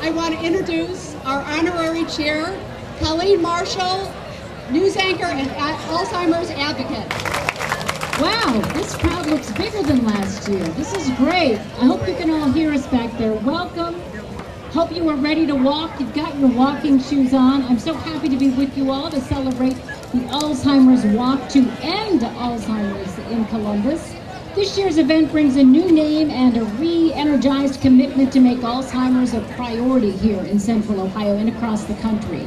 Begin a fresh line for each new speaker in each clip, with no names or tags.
I want to introduce our honorary chair, Colleen Marshall, news anchor and Alzheimer's advocate.
Wow, this crowd looks bigger than last year. This is great. I hope you can all hear us back there. Welcome. Hope you are ready to walk. You've got your walking shoes on. I'm so happy to be with you all to celebrate the Alzheimer's Walk to End Alzheimer's in Columbus. This year's event brings a new name and a re-energized commitment to make Alzheimer's a priority here in Central Ohio and across the country.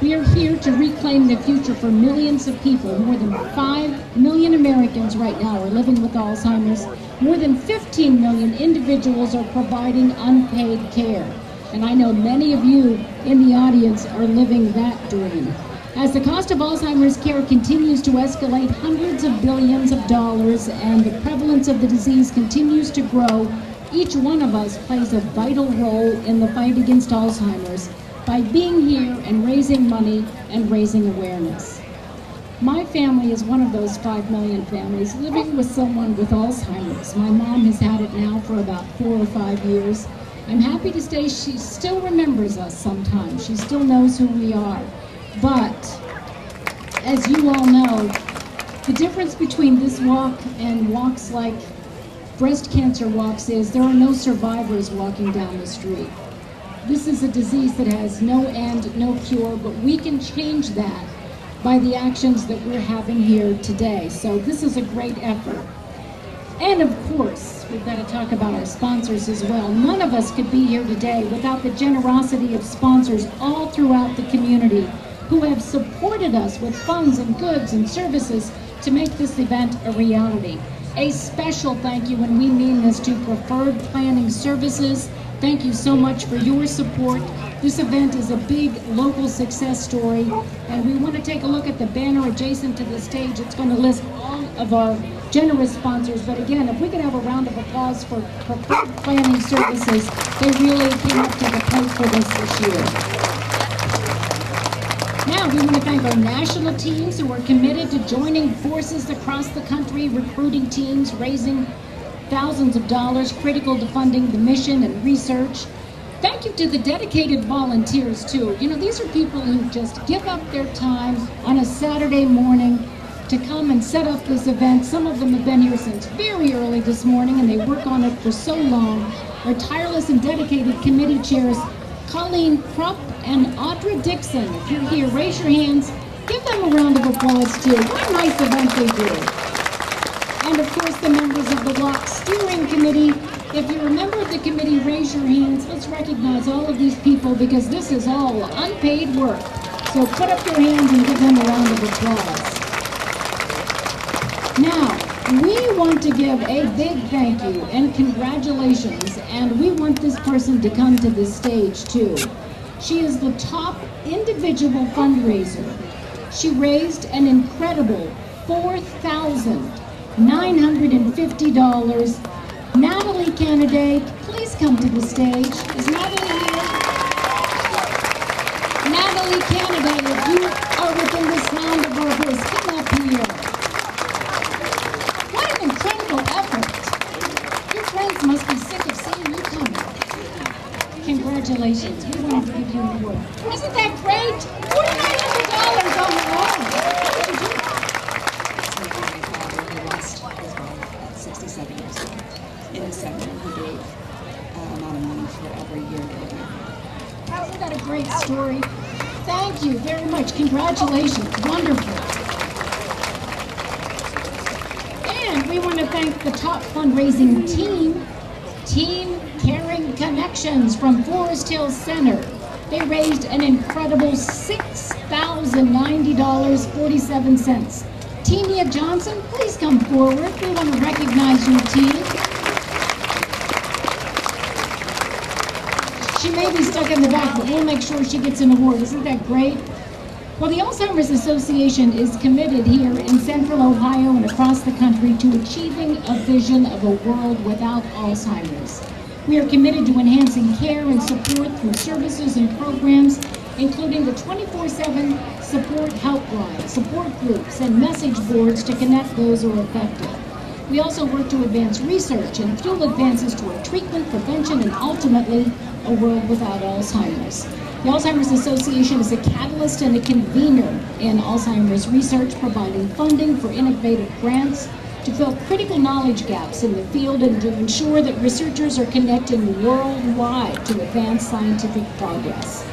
We are here to reclaim the future for millions of people. More than 5 million Americans right now are living with Alzheimer's. More than 15 million individuals are providing unpaid care. And I know many of you in the audience are living that dream. As the cost of Alzheimer's care continues to escalate hundreds of billions of dollars and the prevalence of the disease continues to grow, each one of us plays a vital role in the fight against Alzheimer's by being here and raising money and raising awareness. My family is one of those 5 million families living with someone with Alzheimer's. My mom has had it now for about 4 or 5 years. I'm happy to say she still remembers us sometimes. She still knows who we are. But, as you all know, the difference between this walk and walks like breast cancer walks is there are no survivors walking down the street. This is a disease that has no end, no cure, but we can change that by the actions that we're having here today. So this is a great effort. And of course, we've got to talk about our sponsors as well. None of us could be here today without the generosity of sponsors all throughout the community who have supported us with funds and goods and services to make this event a reality. A special thank you, and we mean this, to Preferred Planning Services. Thank you so much for your support. This event is a big local success story, and we want to take a look at the banner adjacent to the stage. It's going to list all of our generous sponsors, but again, if we could have a round of applause for Preferred Planning Services, they really came up to the plate for this year. Now, we want to thank our national teams who are committed to joining forces across the country, recruiting teams, raising thousands of dollars critical to funding the mission and research. Thank you to the dedicated volunteers too. You know, these are people who just give up their time on a Saturday morning to come and set up this event. Some of them have been here since very early this morning and they work on it for so long. Our tireless and dedicated committee chairs, Colleen Krupp and Audra Dixon. If you're here, raise your hands. Give them a round of applause too. What a nice event they do. And of course, the members of the Walk Steering Committee. If you remember the committee, raise your hands. Let's recognize all of these people because this is all unpaid work. So put up your hands and give them a round of applause. Now, we want to give a big thank you and congratulations, and we want this person to come to the stage too. She is the top individual fundraiser. She raised an incredible $4,950. Natalie Candidate, please come to the stage. Is Natalie here? Natalie Candidate, if you are within the sound of our voice, come up here. What an incredible effort. Your friends must be sick of seeing you coming. Congratulations. We wanted to give you an award. Isn't that great? $4,900 on your own. What did you do?
67 years old. In December, he gave amount of money for every year that we
Oh, isn't that a great story? Thank you very much. Congratulations. Wonderful. And we want to thank the top fundraising team, Team Caring Connections from Forest Hills Center. They raised an incredible $6,090.47. Tenia Johnson, please come forward. We want to recognize your team. She may be stuck in the back, but we'll make sure she gets an award. Isn't that great? Well, the Alzheimer's Association is committed here in Central Ohio and across the country to achieving a vision of a world without Alzheimer's. We are committed to enhancing care and support through services and programs, including the 24/7 support helpline, support groups, and message boards to connect those who are affected. We also work to advance research and fuel advances toward treatment, prevention, and ultimately a world without Alzheimer's. The Alzheimer's Association is a catalyst and a convener in Alzheimer's research, providing funding for innovative grants to fill critical knowledge gaps in the field and to ensure that researchers are connecting worldwide to advance scientific progress.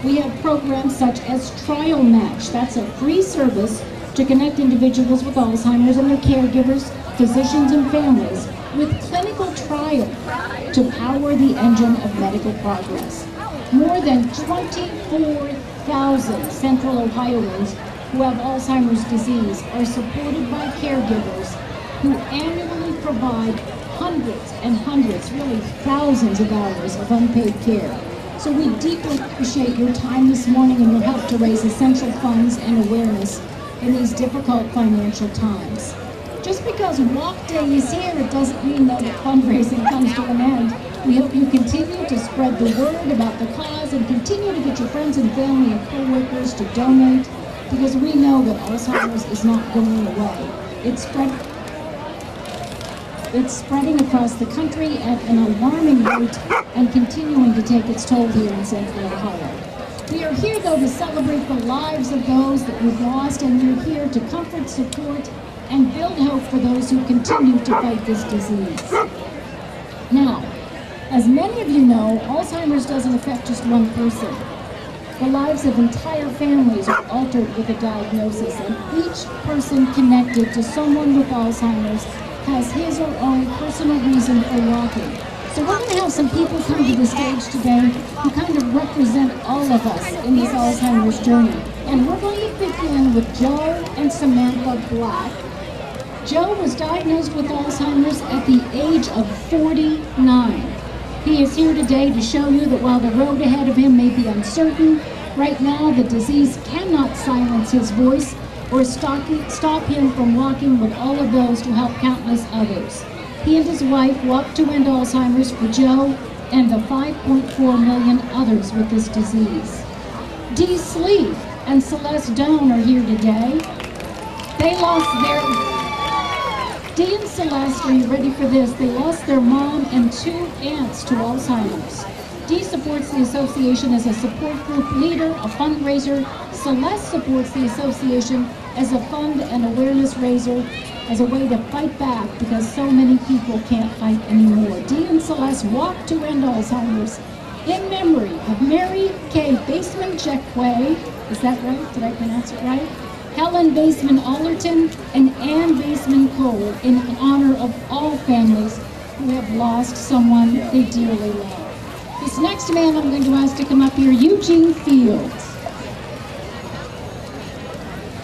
We have programs such as Trial Match. That's a free service to connect individuals with Alzheimer's and their caregivers, physicians, and families with clinical trial to power the engine of medical progress. More than 24,000 Central Ohioans who have Alzheimer's disease are supported by caregivers who annually provide hundreds and hundreds, really thousands of hours of unpaid care. So we deeply appreciate your time this morning and your help to raise essential funds and awareness in these difficult financial times. Just because Walk Day is here, it doesn't mean that fundraising comes to an end. We hope you continue to spread the word about the cause and continue to get your friends and family and co-workers to donate, because we know that Alzheimer's is not going away. It's spreading across the country at an alarming rate and continuing to take its toll here in Central Ohio. We are here, though, to celebrate the lives of those that we've lost, and we're here to comfort, support, and build hope for those who continue to fight this disease. Now, as many of you know, Alzheimer's doesn't affect just one person. The lives of entire families are altered with a diagnosis, and each person connected to someone with Alzheimer's has his or own personal reason for walking. So we're going to have some people come to the stage today who kind of represent all of us in this Alzheimer's journey. And we're going to begin with Joe and Samantha Black. Joe was diagnosed with Alzheimer's at the age of 49. He is here today to show you that while the road ahead of him may be uncertain, right now the disease cannot silence his voice or stop him from walking with all of those to help countless others. He and his wife walked to end Alzheimer's for Joe and the 5.4 million others with this disease. Dee Sleeve and Celeste Doan are here today. They lost their... Dee and Celeste, are you ready for this? They lost their mom and 2 aunts to Alzheimer's. Dee supports the association as a support group leader, a fundraiser. Celeste supports the association as a fund and awareness raiser, as a way to fight back because so many people can't fight anymore. Dee and Celeste walked to end Alzheimer's in memory of Mary K. Baseman-Jeckway, is that right? Did I pronounce it right? Helen Baseman-Allerton and Ann Baseman-Cole, in honor of all families who have lost someone they dearly love. This next man I'm going to ask to come up here, Eugene Fields.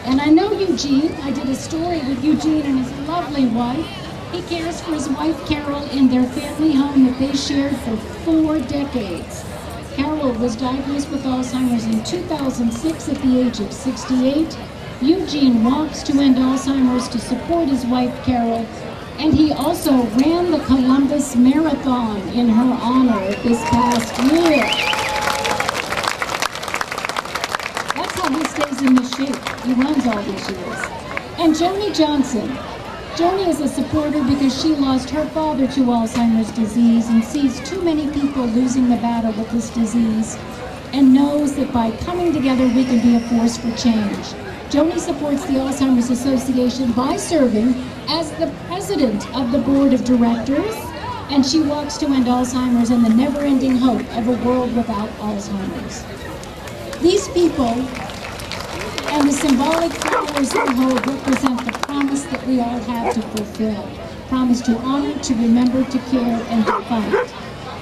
And I know Eugene. I did a story with Eugene and his lovely wife. He cares for his wife Carol in their family home that they shared for 4 decades. Carol was diagnosed with Alzheimer's in 2006 at the age of 68. Eugene walks to end Alzheimer's to support his wife Carol, and he also ran the Columbus Marathon in her honor this past year. That's how he stays in this shape. He runs all these years. And Joni Johnson. Joni is a supporter because she lost her father to Alzheimer's disease and sees too many people losing the battle with this disease, and knows that by coming together we can be a force for change. Joni supports the Alzheimer's Association by serving as the president of the board of directors, and she walks to end Alzheimer's in the never-ending hope of a world without Alzheimer's. These people and the symbolic flowers they hold represent the promise that we all have to fulfill. Promise to honor, to remember, to care, and to fight.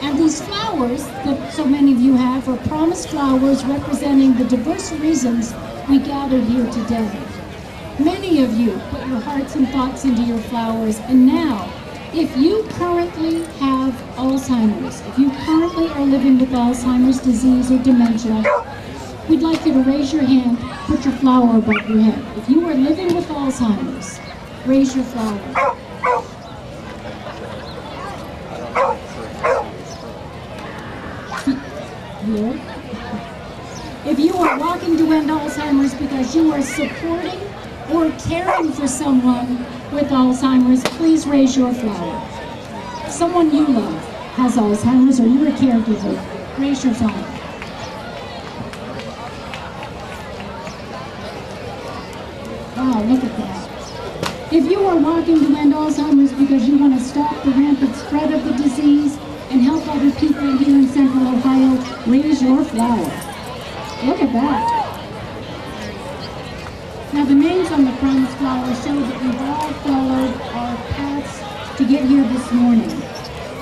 And these flowers that so many of you have are promise flowers representing the diverse reasons we gathered here today. Many of you put your hearts and thoughts into your flowers, and now, if you currently have Alzheimer's, if you currently are living with Alzheimer's disease or dementia, we'd like you to raise your hand, put your flower above your head. If you are living with Alzheimer's, raise your flower. Here. If you are walking to end Alzheimer's because you are supporting or caring for someone with Alzheimer's, please raise your flower. Someone you love has Alzheimer's or you're a caregiver, raise your flower. Wow, look at that. If you are walking to end Alzheimer's because you want to stop the rampant spread of the disease and help other people here in Central Ohio, raise your flower. Look at that. Now the names on the promise flower show that we've all followed our paths to get here this morning.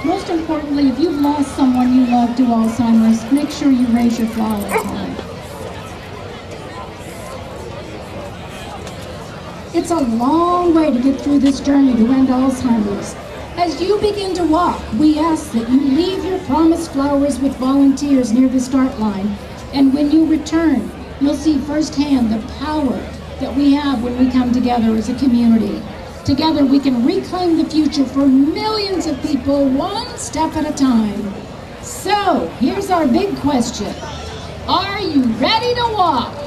Most importantly, if you've lost someone you love to Alzheimer's, make sure you raise your flower high. It's a long way to get through this journey to end Alzheimer's. As you begin to walk, we ask that you leave your promised flowers with volunteers near the start line. And when you return, you'll see firsthand the power that we have when we come together as a community. Together we can reclaim the future for millions of people, one step at a time. So, here's our big question. Are you ready to walk?